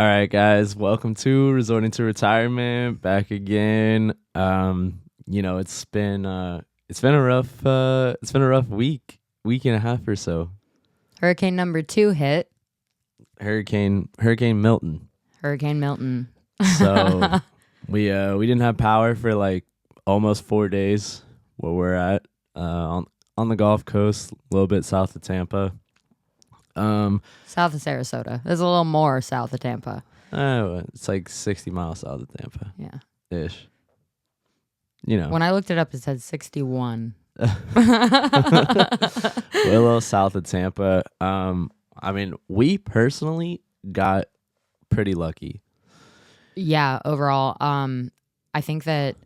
All right, guys, welcome to Resorting to Retirement. Back again. It's been a rough week and a half or so. Hurricane number 2 hit. Hurricane Milton. Hurricane Milton. So we didn't have power for like almost 4 days where we're at on the Gulf Coast, a little bit south of Tampa. South of Sarasota. There's a little more south of Tampa. It's like 60 miles south of Tampa. Yeah. Ish. You know. When I looked it up, it said 61. We're a little south of Tampa. We personally got pretty lucky. Yeah, overall. I think that,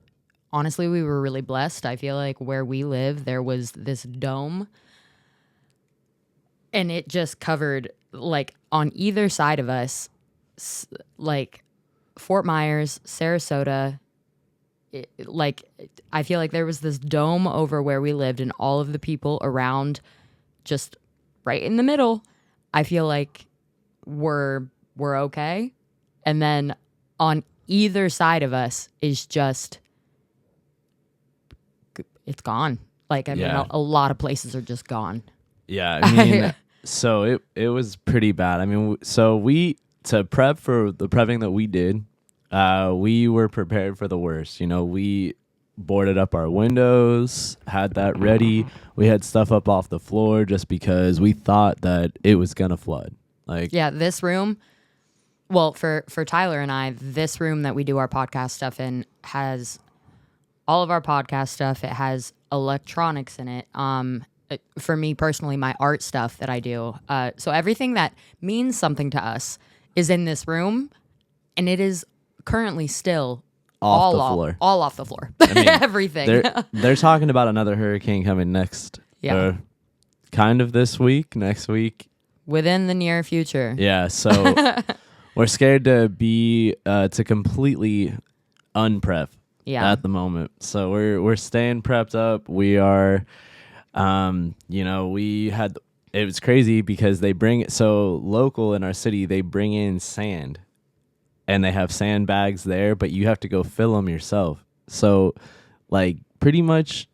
honestly, we were really blessed. I feel like where we live, there was this dome, and it just covered, like, on either side of us, like, Fort Myers, Sarasota. I feel like there was this dome over where we lived, and all of the people around, just right in the middle, I feel like we're okay. And then on either side of us is just, it's gone. A lot of places are just gone. Yeah, I mean, so it was pretty bad. I mean, to prep for the prepping that we did, we were prepared for the worst. You know, we boarded up our windows, had that ready. We had stuff up off the floor just because we thought that it was gonna flood. This room, well, for Tyler and I, this room that we do our podcast stuff in has all of our podcast stuff. It has electronics in it. For me personally, my art stuff that I do. So everything that means something to us is in this room, and it is currently still all off the floor. I mean, everything. They're talking about another hurricane coming next. Yeah. Kind of this week, next week. Within the near future. Yeah, so we're scared to be to completely unprep at the moment. So we're staying prepped up. We are it was crazy because they bring it so local in our city, they bring in sand and they have sandbags there, but you have to go fill them yourself. So like pretty much,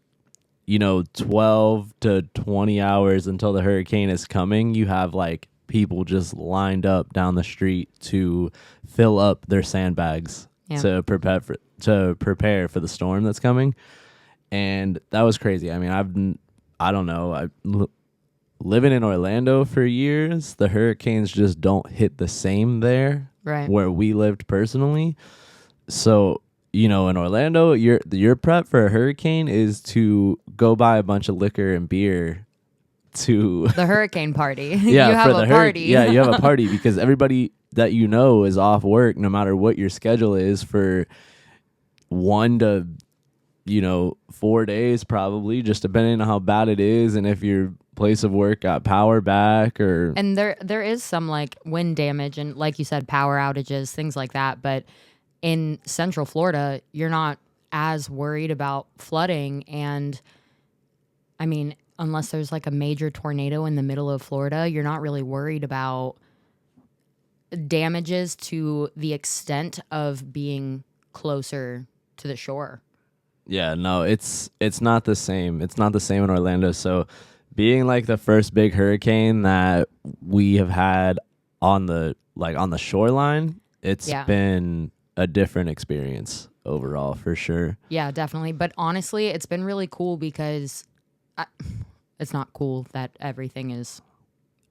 12 to 20 hours until the hurricane is coming, you have like people just lined up down the street to fill up their sandbags to prepare for the storm that's coming. And that was crazy. I mean, I don't know. Living in Orlando for years, the hurricanes just don't hit the same there, right, where we lived personally. So, in Orlando, your prep for a hurricane is to go buy a bunch of liquor and beer to the hurricane party. Yeah, you have for the party. Yeah, you have a party because everybody that is off work, no matter what your schedule is, for 1 to 4 days probably, just depending on how bad it is and if your place of work got power back or. And there is some like wind damage and, like you said, power outages, things like that. But in Central Florida, you're not as worried about flooding. And I mean, unless there's like a major tornado in the middle of Florida, you're not really worried about damages to the extent of being closer to the shore. Yeah, no, it's not the same. It's not the same in Orlando. So being like the first big hurricane that we have had on the shoreline, it's been a different experience overall for sure. Yeah, definitely. But honestly, it's been really cool because it's not cool that everything is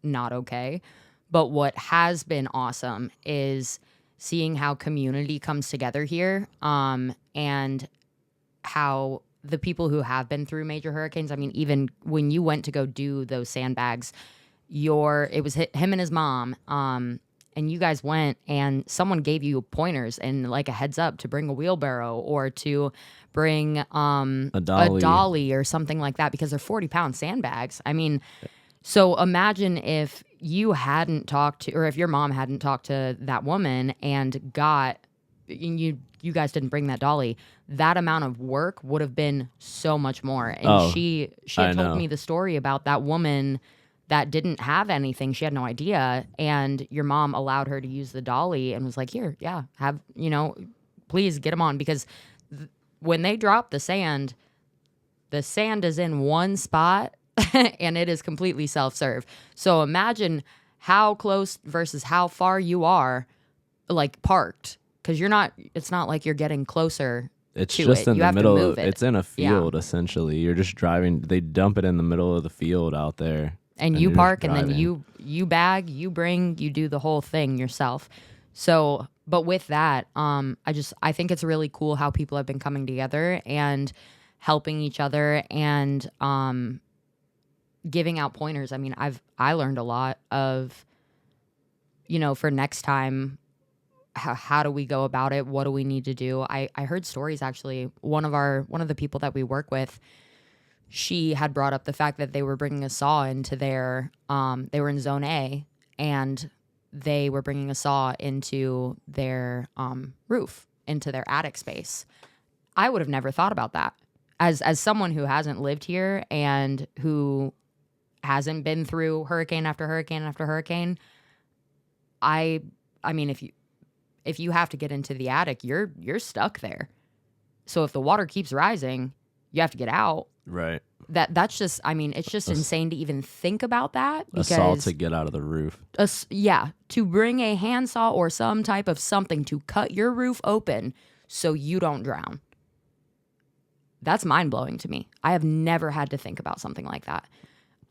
not okay. But what has been awesome is seeing how community comes together here, and how the people who have been through major hurricanes, I mean, even when you went to go do those sandbags, it was him and his mom, and you guys went and someone gave you pointers and like a heads up to bring a wheelbarrow or to bring a dolly or something like that, because they're 40-pound sandbags. I mean, so imagine if you hadn't talked to, or if your mom hadn't talked to that woman and you guys didn't bring that dolly, that amount of work would have been so much more. And she had told me the story about that woman that didn't have anything. She had no idea. And your mom allowed her to use the dolly and was like, here, yeah, have, please get them on. Because when they drop the sand is in one spot and it is completely self-serve. So imagine how close versus how far you are, like, parked. Because it's not like you're getting closer. It's to just it. in You the have to middle. move it. It's in a field, essentially. You're just driving. They dump it in the middle of the field out there. And you you're park, just and then driving. you bag, you bring, you do the whole thing yourself. So, but with that, I think it's really cool how people have been coming together and helping each other and giving out pointers. I mean, I learned a lot of, for next time, how do we go about it? What do we need to do? I heard stories, actually. One of the people that we work with, she had brought up the fact that they were bringing a saw into their, they were in zone A, and they were bringing a saw into their roof, into their attic space. I would have never thought about that. As someone who hasn't lived here and who hasn't been through hurricane after hurricane after hurricane, I mean, if you have to get into the attic, you're stuck there. So if the water keeps rising, you have to get out. Right. That's just, I mean, it's just insane to even think about that. A saw to get out of the roof. To bring a handsaw or some type of something to cut your roof open so you don't drown. That's mind-blowing to me. I have never had to think about something like that.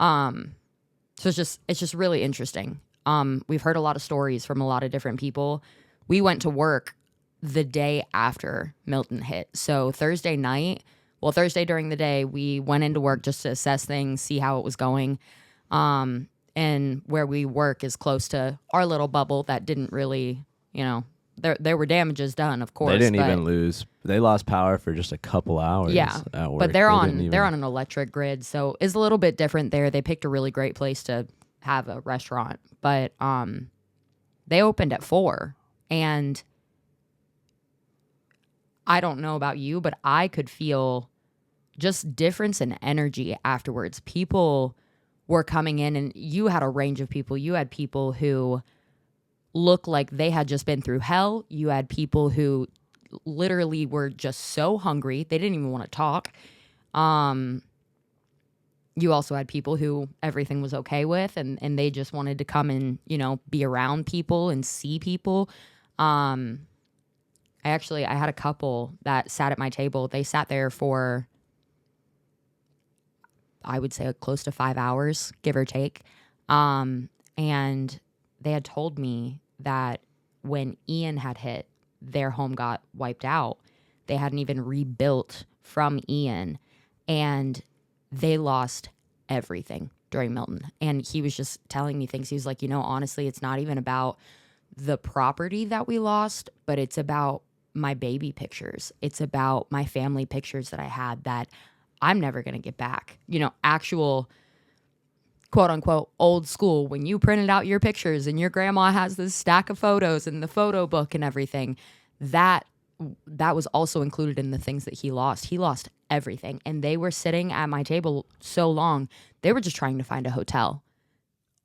So it's just really interesting. We've heard a lot of stories from a lot of different people. We went to work the day after Milton hit. So Thursday during the day, we went into work just to assess things, see how it was going. And where we work is close to our little bubble that didn't really, there were damages done, of course. They didn't even lose. They lost power for just a couple hours. Yeah, at work. but they're on an electric grid, so it's a little bit different there. They picked a really great place to have a restaurant, but they opened at 4, and I don't know about you, but I could feel just difference in energy afterwards. People were coming in, and you had a range of people. You had people who looked like they had just been through hell. You had people who literally were just so hungry they didn't even want to talk. You also had people who everything was okay with, and they just wanted to come and, be around people and see people. I had a couple that sat at my table. They sat there for, I would say, close to 5 hours, give or take. And they had told me that when Ian had hit, their home got wiped out. They hadn't even rebuilt from Ian, and they lost everything during Milton. And he was just telling me things. He was like, honestly, it's not even about the property that we lost, but it's about my baby pictures. It's about my family pictures that I had that I'm never going to get back. Actual quote unquote old school, when you printed out your pictures and your grandma has this stack of photos and the photo book and everything, that was also included in the things that he lost. He lost everything. And they were sitting at my table so long, they were just trying to find a hotel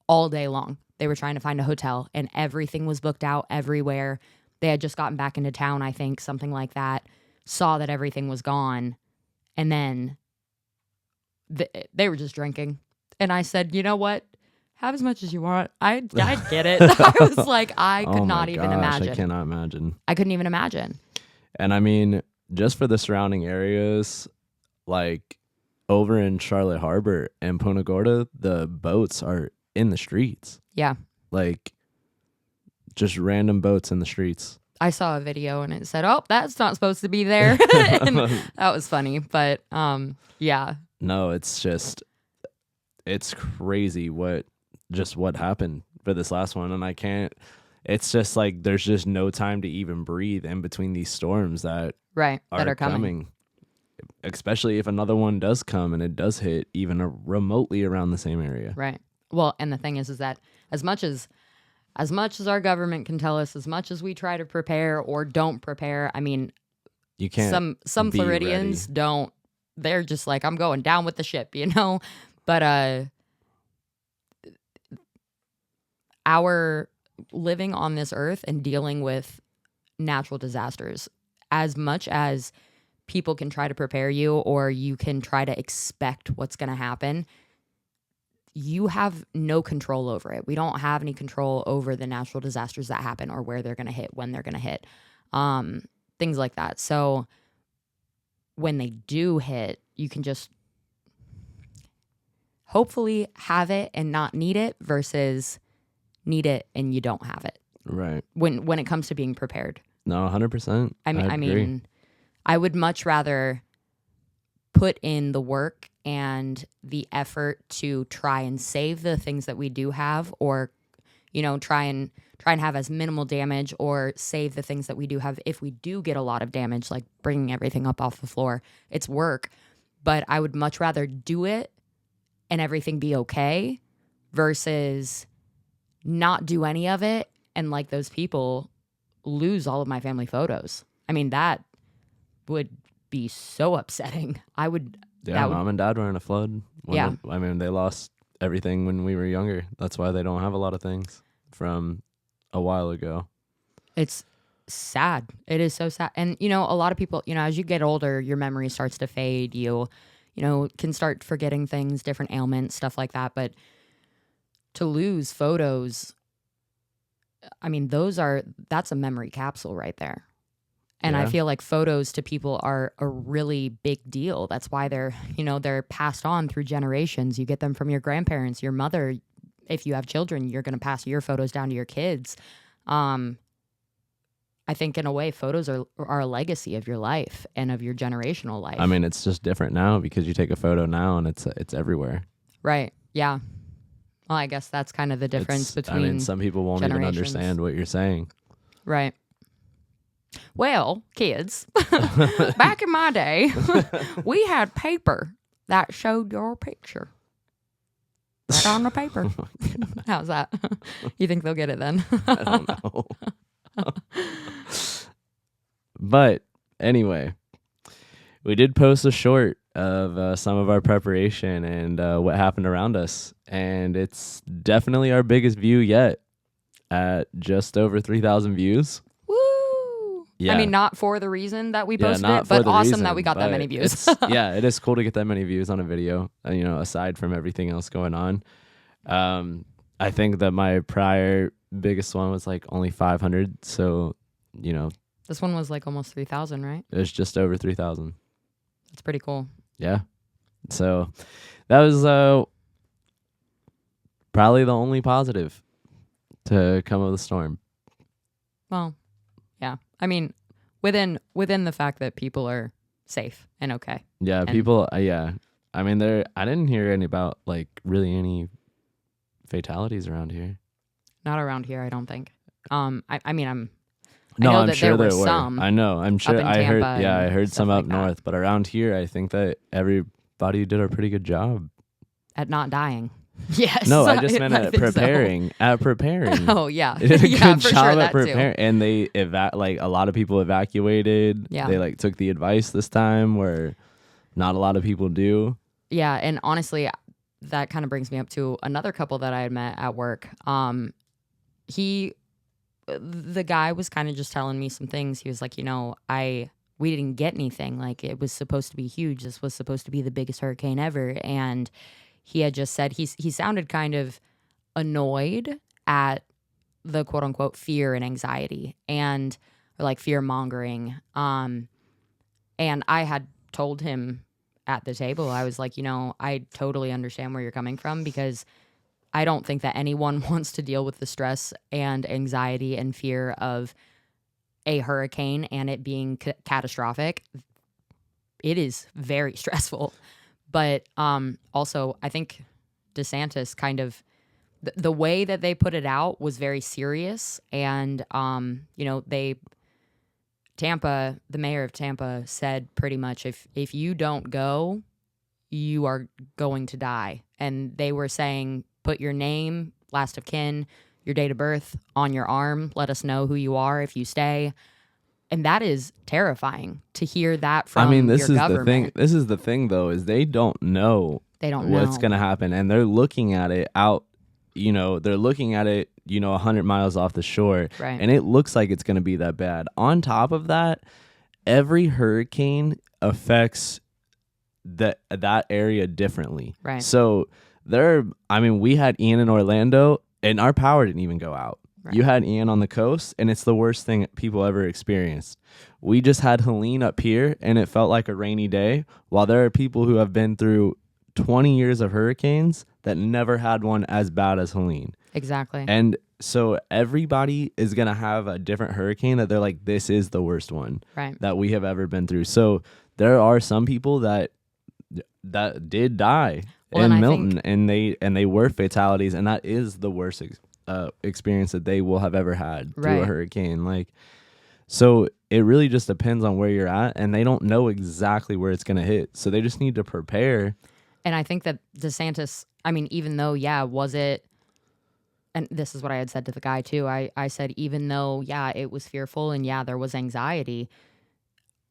all day long. They were trying to find a hotel, and everything was booked out everywhere. They had just gotten back into town, I think, something like that, saw that everything was gone, and then they were just drinking. And I said, you know what? Have as much as you want. I get it. I was like, I could not even imagine. I cannot imagine. I couldn't even imagine. And I mean, just for the surrounding areas, like over in Charlotte Harbor and Punta Gorda, the boats are in the streets. Yeah. Like just random boats in the streets. I saw a video and it said, oh, that's not supposed to be there. And that was funny. But yeah. No, it's crazy what happened for this last one. And it's just like there's just no time to even breathe in between these storms that are coming. Especially if another one does come and it does hit even remotely around the same area. Right. Well, and the thing is that as much as our government can tell us, as much as we try to prepare or don't prepare, I mean, you can't. Some Floridians don't. They're just like, I'm going down with the ship, But our living on this earth and dealing with natural disasters, as much as people can try to prepare you or you can try to expect what's going to happen, you have no control over it. We don't have any control over the natural disasters that happen or where they're going to hit, when they're going to hit, things like that. So when they do hit, you can just hopefully have it and not need it versus need it and you don't have it. Right. When it comes to being prepared. No, 100%. I mean, I would much rather put in the work and the effort to try and save the things that we do have, or, you know, try and have as minimal damage, or save the things that we do have if we do get a lot of damage, like bringing everything up off the floor. It's work, but I would much rather do it and everything be okay versus not do any of it and, like those people, lose all of my family photos. I mean, that would be so upsetting. Yeah, mom and dad were in a flood. I mean, they lost everything when we were younger. That's why they don't have a lot of things from a while ago. It's sad. It is so sad. And, you know, a lot of people, you know, as you get older, your memory starts to fade. You know, can start forgetting things, different ailments, stuff like that. But to lose photos, I mean, that's a memory capsule right there. And I feel like photos to people are a really big deal. That's why they're passed on through generations. You get them from your grandparents, your mother. If you have children, you're going to pass your photos down to your kids. I think in a way, photos are a legacy of your life and of your generational life. I mean, it's just different now because you take a photo now and it's everywhere. Right. Yeah. Well, I guess that's kind of the difference between. I mean, some people won't even understand what you're saying. Right. Well, kids, back in my day, we had paper that showed your picture. Right on the paper. How's that? You think they'll get it then? I don't know. But anyway, we did post a short of some of our preparation and what happened around us. And it's definitely our biggest view yet at just over 3,000 views. Woo! Yeah. I mean, not for the reason that we posted it, but awesome that we got that many views. Yeah, it is cool to get that many views on a video, you know, aside from everything else going on. I think that my prior biggest one was like only 500. So, you know. This one was like almost 3,000, right? It was just over 3,000. That's pretty cool. Yeah. So that was probably the only positive to come of the storm. Well, yeah. I mean, within the fact that people are safe and okay. Yeah, people. Yeah. I mean, I didn't hear any about like really any fatalities around here. Not around here, I don't think. I'm sure there were some. I know. I'm sure. I heard some up like north, that. But around here, I think that everybody did a pretty good job at not dying. Yes. No, I just meant at preparing. So. At preparing. Oh yeah. They did a good job sure, at preparing, and they like a lot of people evacuated. Yeah. They like took the advice this time, where not a lot of people do. Yeah, and honestly, that kind of brings me up to another couple that I had met at work. The guy was kind of just telling me some things. He was like, you know, we didn't get anything. Like, it was supposed to be huge. This was supposed to be the biggest hurricane ever. And he had just said he sounded kind of annoyed at the quote unquote fear and anxiety and like fear mongering. And I had told him at the table, I was like, you know, I totally understand where you're coming from, because I don't think that anyone wants to deal with the stress and anxiety and fear of a hurricane and it being catastrophic. It is very stressful. But also, I think DeSantis kind of, the way that they put it out was very serious. And, you know, the mayor of Tampa said pretty much, if you don't go, you are going to die. And they were saying, put your name, last of kin, your date of birth on your arm. Let us know who you are if you stay. And that is terrifying to hear that from your government. This is the thing, though, is they don't know what's going to happen. And they're looking at it out, you know, they're looking at it 100 miles off the shore. Right. And it looks like it's going to be that bad. On top of that, every hurricane affects that area differently. Right. So we had Ian in Orlando and our power didn't even go out. Right. You had Ian on the coast and it's the worst thing people ever experienced. We just had Helene up here and it felt like a rainy day, while there are people who have been through 20 years of hurricanes that never had one as bad as Helene. Exactly. And so everybody is going to have a different hurricane that they're like, this is the worst one that we have ever been through. So there are some people that did die in Milton, and they were fatalities, and that is the worst experience that they will have ever had through a hurricane. Like, so it really just depends on where you're at, and they don't know exactly where it's going to hit. So they just need to prepare. And I think that DeSantis, I mean, even though, was it, and this is what I had said to the guy too. I said, even though, it was fearful and there was anxiety,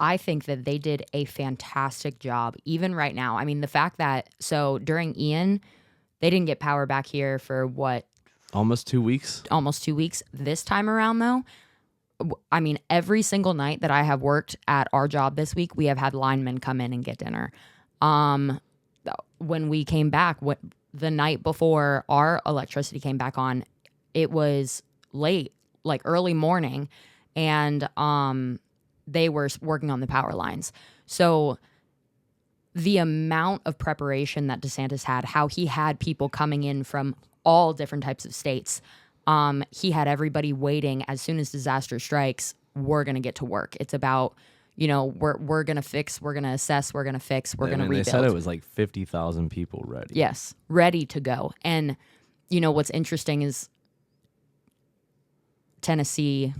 I think that they did a fantastic job, even right now. I mean, the fact that, so during Ian, they didn't get power back here for what? Almost 2 weeks. Almost 2 weeks. This time around, though, I mean, every single night that I have worked at our job this week, we have had linemen come in and get dinner. When we came back, the night before our electricity came back on, it was late, like early morning, and they were working on the power lines. So the amount of preparation that DeSantis had, how he had people coming in from all different types of states, he had everybody waiting. As soon as disaster strikes, we're going to get to work. It's about, we're going to fix, we're going to assess, we're going to fix, we're going to rebuild. They said it was like 50,000 people ready. Yes, ready to go. And, what's interesting is Tennessee,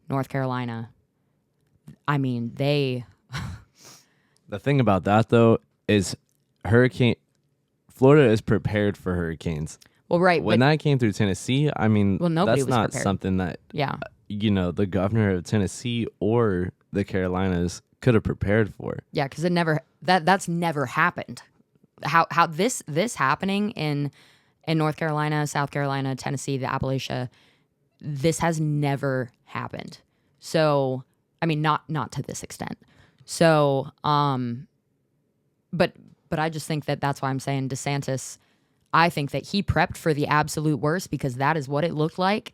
North Carolina, I mean, they... The thing about that, though, is Florida is prepared for hurricanes. Well, right. When that came through Tennessee, I mean, nobody that's was not prepared. something that, the governor of Tennessee or the Carolinas could have prepared for. Yeah, because that's never happened. How this happening in North Carolina, South Carolina, Tennessee, the Appalachia, this has never happened. So, I mean, not to this extent. So, but I just think that's why I'm saying DeSantis, I think that he prepped for the absolute worst because that is what it looked like.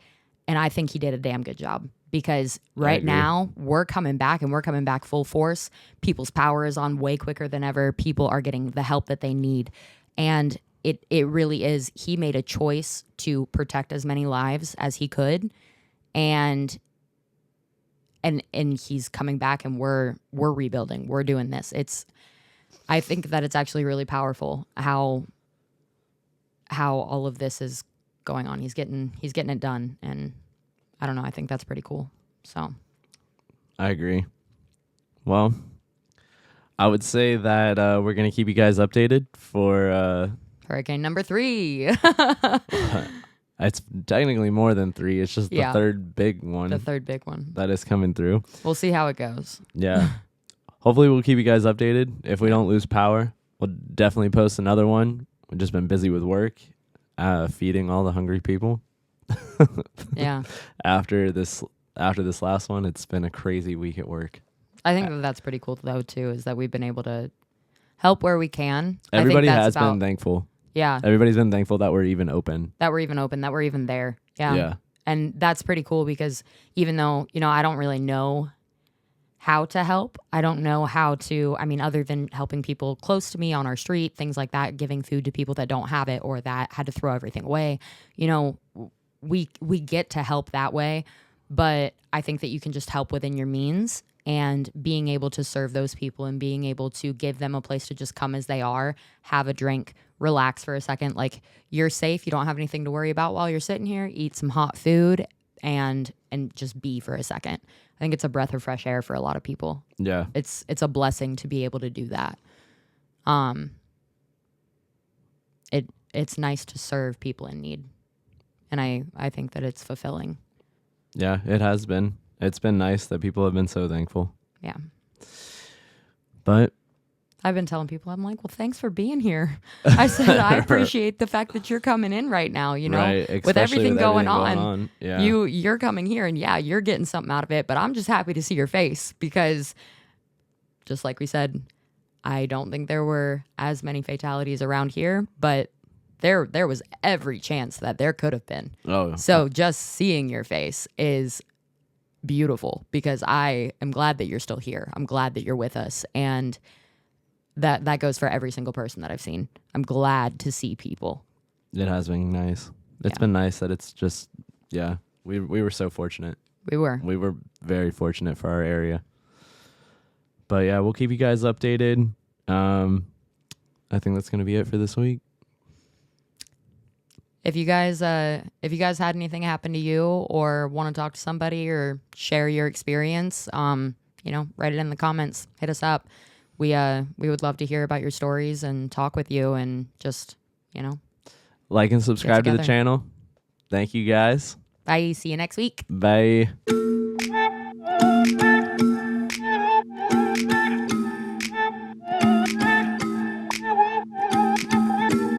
And I think he did a damn good job because right now we're coming back and we're coming back full force. People's power is on way quicker than ever. People are getting the help that they need. And it really is. He made a choice to protect as many lives as he could. And he's coming back and we're rebuilding. We're doing this. I think that it's actually really powerful how all of this is going on. He's getting it done, and I don't know. I think that's pretty cool. So, I agree. Well, I would say that we're gonna keep you guys updated for Hurricane number 3. It's technically more than 3. It's just the third big one. The third big one that is coming through. We'll see how it goes. Yeah. Hopefully we'll keep you guys updated. If we don't lose power, we'll definitely post another one. We've just been busy with work, feeding all the hungry people. Yeah. After this last one, it's been a crazy week at work. I think that's pretty cool though too, is that we've been able to help where we can. Everybody has been thankful. Yeah. Everybody's been thankful that we're even open. That we're even there. Yeah. Yeah. And that's pretty cool because even though, I don't really know how to help, I don't know how to, other than helping people close to me on our street, things like that, giving food to people that don't have it or that had to throw everything away, we get to help that way. But I think that you can just help within your means, and being able to serve those people and being able to give them a place to just come as they are, have a drink, relax for a second. Like, you're safe. You don't have anything to worry about while you're sitting here. Eat some hot food and just be for a second. I think it's a breath of fresh air for a lot of people. Yeah. It's a blessing to be able to do that. It's nice to serve people in need. And I think that it's fulfilling. Yeah, it has been. It's been nice that people have been so thankful. Yeah. But I've been telling people, I'm like, well, thanks for being here. I said, I appreciate the fact that you're coming in right now, you know, Right, with especially everything with going everything on. Yeah. You're coming here and yeah, you're getting something out of it, but I'm just happy to see your face because just like we said, I don't think there were as many fatalities around here, but there was every chance that there could have been. Oh, So just seeing your face is beautiful because I am glad that you're still here. I'm glad that you're with us. And that goes for every single person that I've seen. I'm glad to see people. it has been nice. It's been nice that it's just, yeah, we were so fortunate. We were. We were very fortunate for our area. But yeah, we'll keep you guys updated. I think that's going to be it for this week. If you guys had anything happen to you or want to talk to somebody or share your experience, you know, write it in the comments. Hit us up. We would love to hear about your stories and talk with you and just, you know, like and subscribe to the channel. Thank you guys. bye. See you next week. Bye.